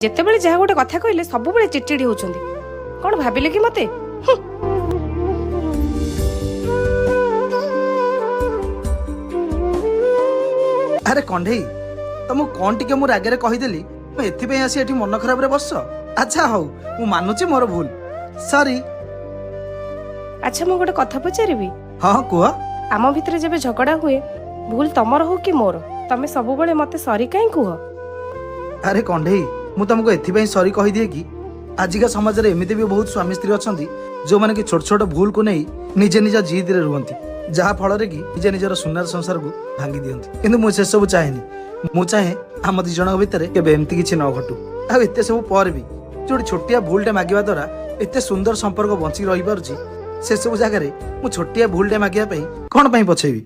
ଯେତେବେଳେ ଯାହା ଗୋଟେ କଥା କହିଲେ ସବୁବେଳେ ଚିଡଚିଡି ହଉଛନ୍ତି। କଣ ଭାବିଲେ କି ମତେ? अरे कंढई तुमको कौन टिके मु रागे कहीदेली एथि आसी एठी मन खराब रे बस। अच्छा हौ मु मानुची मोर भूल सॉरी। अच्छा मु गोटे कथा पचारिबी? हाँ कुह। आम भितर जब झगड़ा हुए भूल तमर हो कि मोर, तमे सबुबले मते सॉरी काई कुह? अरे कंढई मु तुमको एथि सॉरी कही दिए कि आजिका समाज रे एमिति भी बहुत स्वामी स्त्री अछंती जो माने कि छोट छोट भूल को नहीं निजे निज जिद रे रुहंती, जहा फल रे कि निजे निजर सुंदर संसार को भांगी दियंती। किंतु मु से सब चाहेनी। मु चाहे आम दी जणक भितर केबे एमती किछि न घटू। आ एते सब पर भी जोडी छोटिया भूलटे मागिबा द्वारा एते सुंदर संपर्क बंची रही पारुची, से सब जगह रे मु छोटिया भूलटे मागिया पई कोन पई पछेबी।